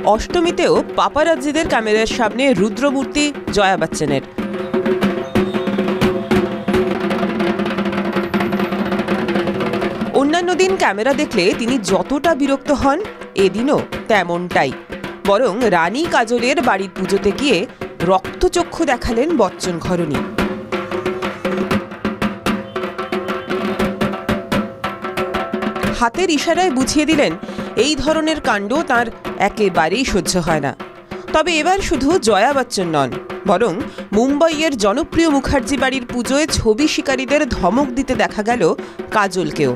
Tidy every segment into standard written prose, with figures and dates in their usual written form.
অষ্টমীতেও পাপারাজ্জিদের ক্যামেরার সামনে রুদ্রমূর্তি জয়া বচ্চনের। অন্যান্য দিন ক্যামেরা দেখলে তিনি যতটা বিরক্ত হন, এদিনও তেমনটাই। বরং রানী কাজলের বাড়ির পুজোতে গিয়ে রক্তচক্ষু দেখালেন বচ্চন ঘরণী। হাতের ইশারায় বুঝিয়ে দিলেন এই ধরনের কাণ্ড তাঁর একেবারেই সহ্য হয় না। তবে এবার শুধু জয়া বচ্চন নন, বরং মুম্বাইয়ের জনপ্রিয় মুখার্জি বাড়ির পুজোয় ছবি শিকারীদের ধমক দিতে দেখা গেল কাজলকেও।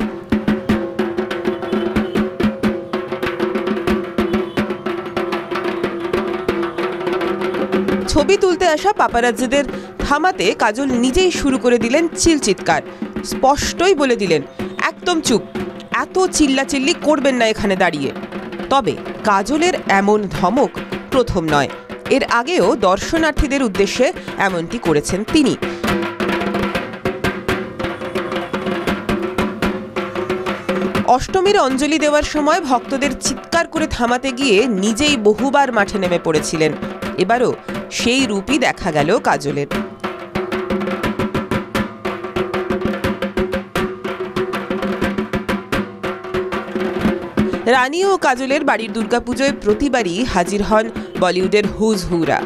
ছবি তুলতে আসা পাপারাজ্জিদের থামাতে কাজল নিজেই শুরু করে দিলেন চিৎকার। স্পষ্টই বলে দিলেন, একদম চুপ, এত চিল্লাচিল্লি করবেন না এখানে দাঁড়িয়ে। তবে কাজলের এমন ধমক প্রথম নয়, এর আগেও দর্শনার্থীদের উদ্দেশ্যে এমনটি করেছেন তিনি। অষ্টমীর অঞ্জলি দেওয়ার সময় ভক্তদের চিৎকার করে থামাতে গিয়ে নিজেই বহুবার মাঠে নেমে পড়েছিলেন। এবারও সেই রূপই দেখা গেল কাজলের। রানী ও কাজলের বাড়ির দুর্গাপুজোয় প্রতিবারই হাজির হন বলিউডের হুজ হুরা।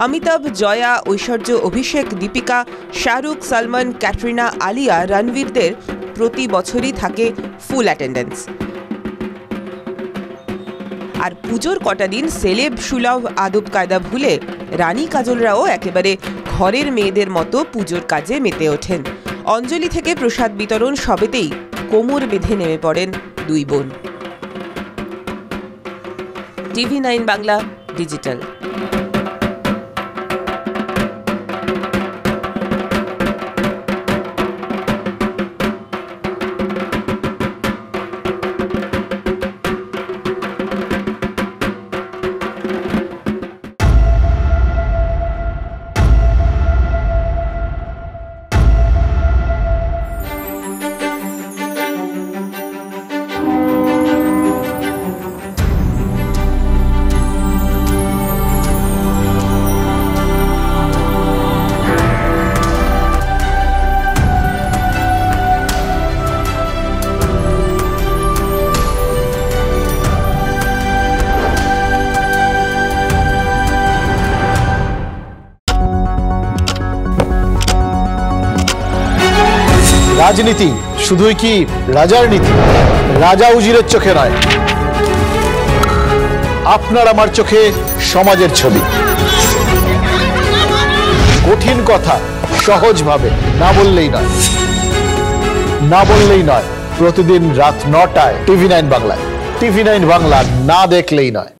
অমিতাভ, জয়া, ঐশ্বর্য, অভিষেক, দীপিকা, শাহরুখ, সলমান, ক্যাটরিনা, আলিয়া, রণবীরদের প্রতি বছরই থাকে ফুল অ্যাটেন্ডেন্স। আর পুজোর কটা দিন সেলেব সুলভ আদব কায়দা ভুলে রানী কাজলরাও একেবারে ঘরের মেয়েদের মতো পুজোর কাজে মেতে ওঠেন। অঞ্জলি থেকে প্রসাদ বিতরণ সবেতেই কোমর বেঁধে নেমে পড়েন দুই বোন। TV9 Bangla digital. রাজনীতি শুধুই কি রাজার নীতি? রাজা উজিরের চোখে নয়, আপনার আমার চোখে সমাজের ছবি। কঠিন কথা সহজভাবে না বললেই নয়। প্রতিদিন রাত 9টায় TV9 বাংলায়। TV9 বাংলা না দেখলেই নয়।